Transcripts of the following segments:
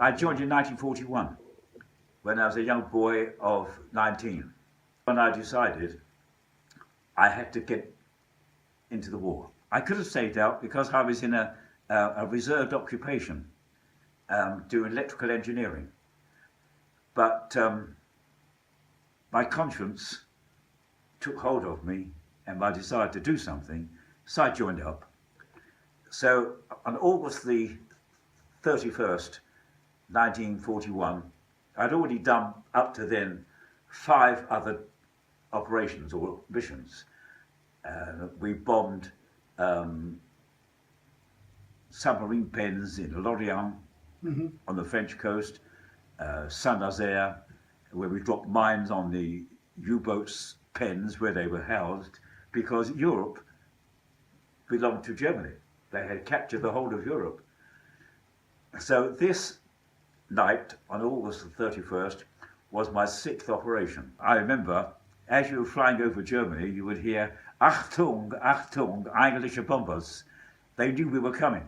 I joined in 1941 when I was a young boy of 19. When I decided I had to get into the war. I could have stayed out because I was in a reserved occupation doing electrical engineering. But my conscience took hold of me and I decided to do something, so I joined up. So on August the 31st, 1941, I'd already done up to then 5 other operations or missions. We bombed submarine pens in Lorient on the French coast, Saint-Nazaire, where we dropped mines on the U-boats' pens where they were housed, because Europe belonged to Germany. They had captured the whole of Europe. So this night on August the 31st was my 6th operation. I remember as you were flying over Germany, you would hear Achtung, Achtung, Englische Bombers. They knew we were coming.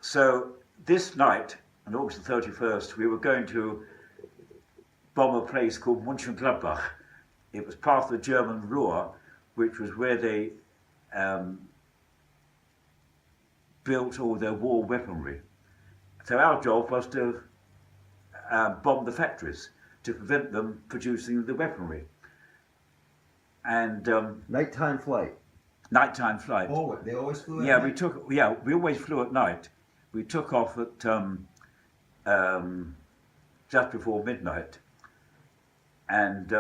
So this night on August the 31st, we were going to bomb a place called Mönchengladbach. It was part of the German Ruhr, which was where they built all their war weaponry. So our job was to bomb the factories to prevent them producing the weaponry. And nighttime flight. Nighttime flight. Oh, they always flew at night? night? We always flew at night. We took off at just before midnight, and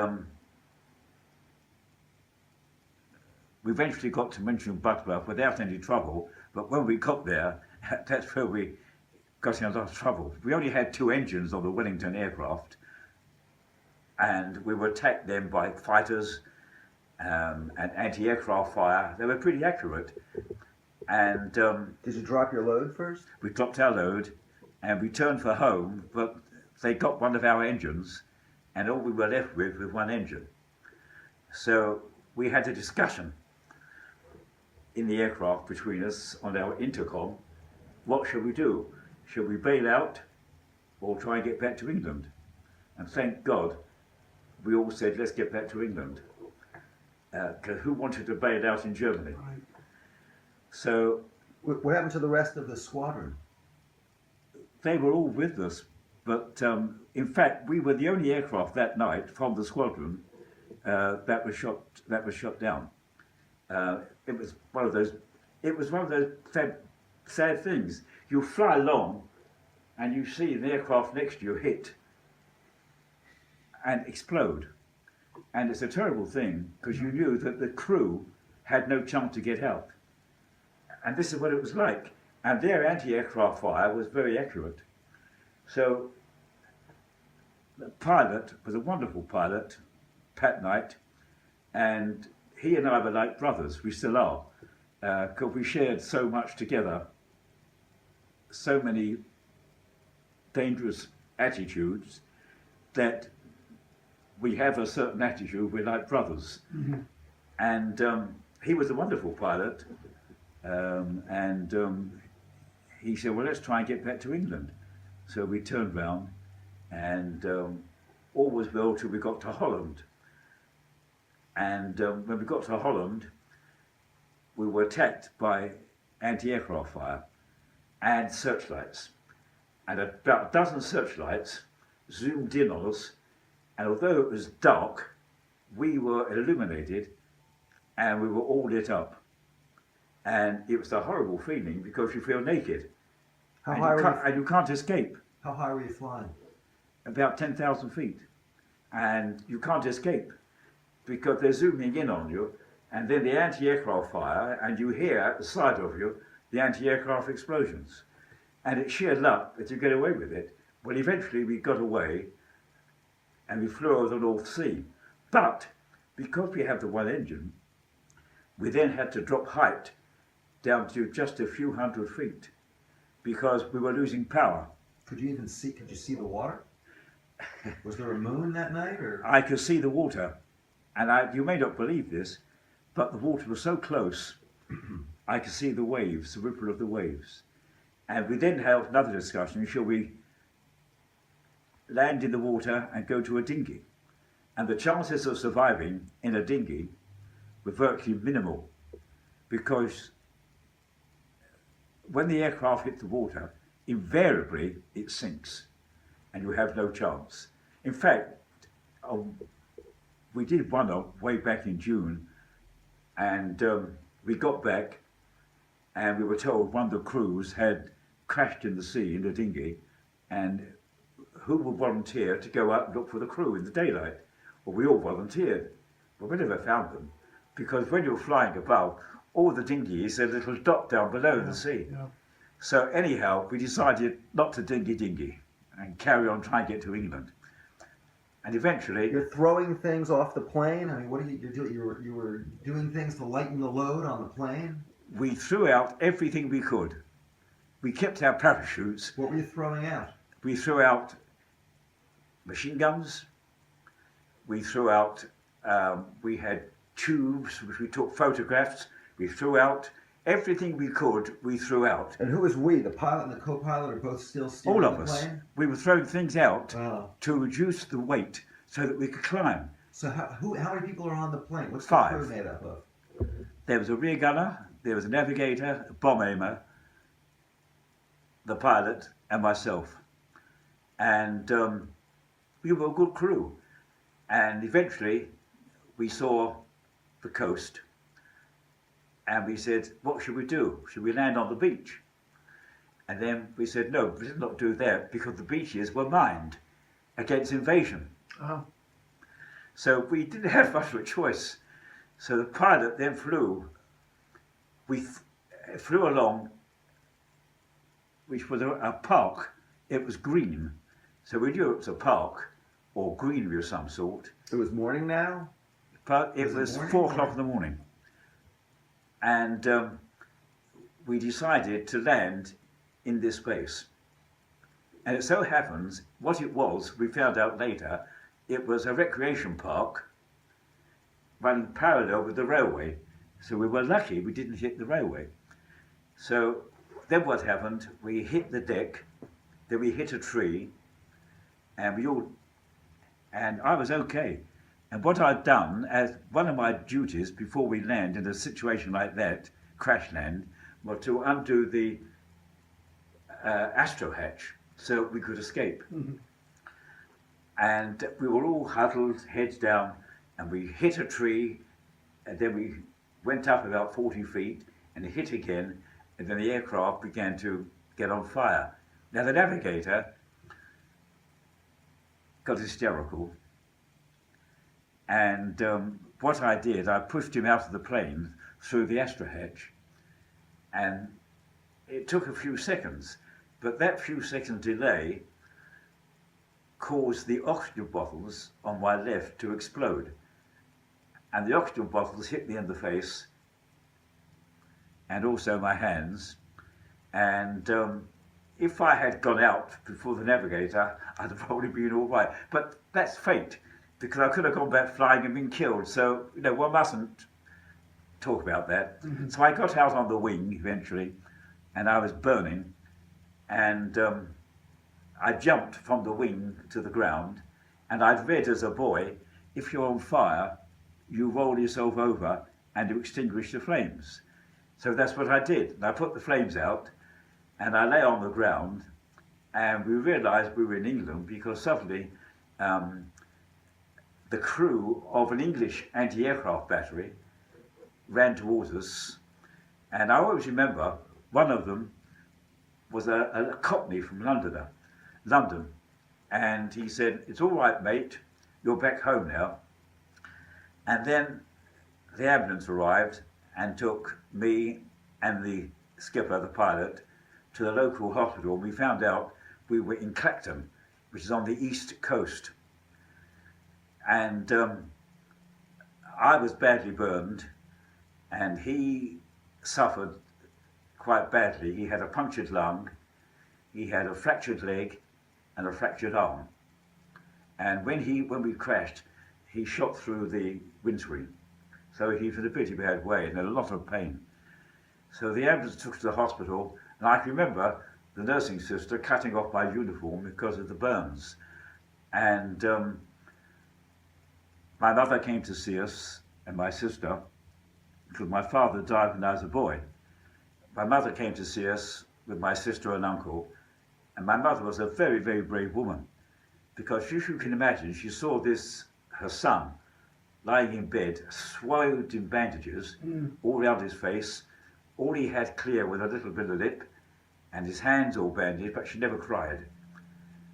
we eventually got to Mönchengladbach without any trouble. But when we got there, that's where we got in a lot of trouble. We only had 2 engines on the Wellington aircraft, and we were attacked then by fighters and anti-aircraft fire. They were pretty accurate. And did you drop your load first? We dropped our load and we turned for home, but they got one of our engines and all we were left with was 1 engine. So we had a discussion in the aircraft between us on our intercom. What should we do? Should we bail out or try and get back to England? And thank God we all said, let's get back to England. Because who wanted to bail out in Germany? Right. So what happened to the rest of the squadron? They were all with us, but in fact we were the only aircraft that night from the squadron that was shot down. It was one of those sad things. You fly along and you see an aircraft next to you hit and explode, and it's a terrible thing because you knew that the crew had no chance to get out. And this is what it was like. And their anti-aircraft fire was very accurate. So the pilot was a wonderful pilot, Pat Knight, and he and I were like brothers. We still are, because we shared so much together, so many dangerous attitudes that we have a certain attitude. We're like brothers. And he was a wonderful pilot. He said, well, let's try and get back to England. So we turned round and all was well till we got to Holland. And when we got to Holland, we were attacked by anti-aircraft fire and searchlights. And about a dozen searchlights zoomed in on us. And although it was dark, we were illuminated and we were all lit up. And it was a horrible feeling because you feel naked. And you can't escape. How high were you flying? About 10,000 feet. And you can't escape because they're zooming in on you, and then the anti-aircraft fire, and you hear at the side of you the anti-aircraft explosions. And it's sheer luck that you get away with it. Well, eventually we got away and we flew over the North Sea. But because we have the 1 engine, we then had to drop height down to just a few hundred feet because we were losing power. Could you see the water? Was there a moon that night? Or? I could see the water, and you may not believe this, but the water was so close, I could see the waves, the ripple of the waves. And we then held another discussion, shall we land in the water and go to a dinghy? And the chances of surviving in a dinghy were virtually minimal, because when the aircraft hit the water, invariably it sinks and you have no chance. In fact, we did one way back in June, and we got back and we were told one of the crews had crashed in the sea in a dinghy, and who would volunteer to go out and look for the crew in the daylight? Well, we all volunteered, but we never found them, because when you're flying above, all the dinghies are a little dot down below the sea. Yeah. So anyhow, we decided not to dinghy and carry on trying to get to England. And eventually, You're throwing things off the plane. I mean, what are you doing? You were doing things to lighten the load on the plane. we threw out everything we could. We kept our parachutes. What were you throwing out? We threw out machine guns. We threw out, we had tubes, which we took photographs. We threw out everything we could, we threw out. And who was we? The pilot and the co-pilot are both still steering All of the us. plane? We were throwing things out Wow. to reduce the weight so that we could climb. So how many people are on the plane? What's the 5. crew made up of? There was a rear gunner, there was a navigator, a bomb aimer, the pilot, and myself. And we were a good crew. And eventually we saw the coast, and we said, what should we do? Should we land on the beach? And then we said, no, we did not do that, because the beaches were mined against invasion. Oh. So we didn't have much of a choice. So the pilot then flew. We flew along, which was a park. It was green. So we knew it was a park or greenery of some sort. It was morning now? But it Was it was morning 4 or- o'clock in the morning. And we decided to land in this place. And it so happens, what it was, we found out later, it was a recreation park running parallel with the railway. So we were lucky we didn't hit the railway. So then what happened, we hit the deck, then we hit a tree, and I was okay. And what I'd done, as one of my duties before we land in a situation like that, crash land, was to undo the astro hatch so we could escape. Mm-hmm. And we were all huddled, heads down, and we hit a tree, and then we went up about 40 feet and hit again, and then the aircraft began to get on fire. Now the navigator got hysterical, and what I did, I pushed him out of the plane through the astro hatch, and it took a few seconds, but that few seconds delay caused the oxygen bottles on my left to explode. And the oxygen bottles hit me in the face and also my hands. And if I had gone out before the navigator, I'd have probably been all right. But that's fate, because I could have gone back flying and been killed. So, one mustn't talk about that. Mm-hmm. So I got out on the wing eventually, and I was burning. And I jumped from the wing to the ground, and I'd read as a boy, if you're on fire, you roll yourself over and you extinguish the flames. So that's what I did. And I put the flames out, and I lay on the ground, and we realised we were in England, because suddenly the crew of an English anti-aircraft battery ran towards us. And I always remember one of them was a Cockney from London, and he said, "It's all right, mate, you're back home now." And then the ambulance arrived and took me and the skipper, the pilot, to the local hospital. We found out we were in Clacton, which is on the east coast. And I was badly burned, and he suffered quite badly. He had a punctured lung, he had a fractured leg and a fractured arm. And when we crashed, he shot through the windscreen. So he was in a pretty bad way and had a lot of pain. So the ambulance took us to the hospital, and I can remember the nursing sister cutting off my uniform because of the burns. And my mother came to see us, and my sister, because my father died when I was a boy. My mother came to see us with my sister and uncle, and my mother was a very, very brave woman, because as you can imagine, she saw this, her son, lying in bed, swathed in bandages, all around his face. All he had clear was a little bit of lip, and his hands all bandaged, but she never cried.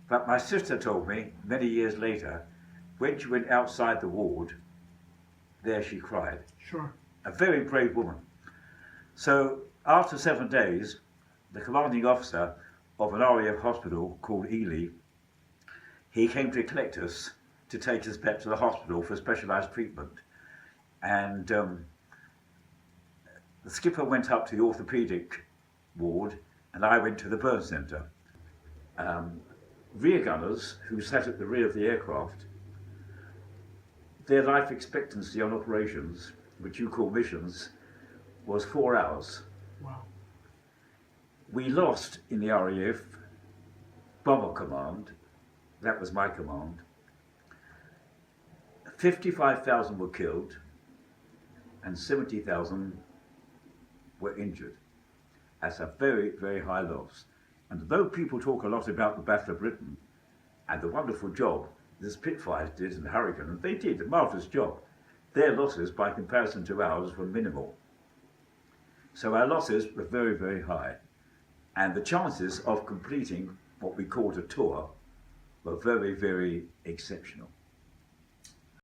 But my sister told me, many years later, when she went outside the ward, there she cried. Sure. A very brave woman. So after 7 days, the commanding officer of an RAF hospital called Ely, he came to collect us to take us back to the hospital for specialised treatment. And the skipper went up to the orthopaedic ward, and I went to the burn centre. Rear gunners who sat at the rear of the aircraft, their life expectancy on operations, which you call missions, was 4 hours. Wow. We lost in the RAF Bomber Command, that was my command. 55,000 were killed and 70,000 were injured. That's a very, very high loss. And though people talk a lot about the Battle of Britain and the wonderful job the Spitfires did and the Hurricane, and they did a marvellous job, their losses by comparison to ours were minimal. So our losses were very, very high. And the chances of completing what we called a tour were very, very exceptional.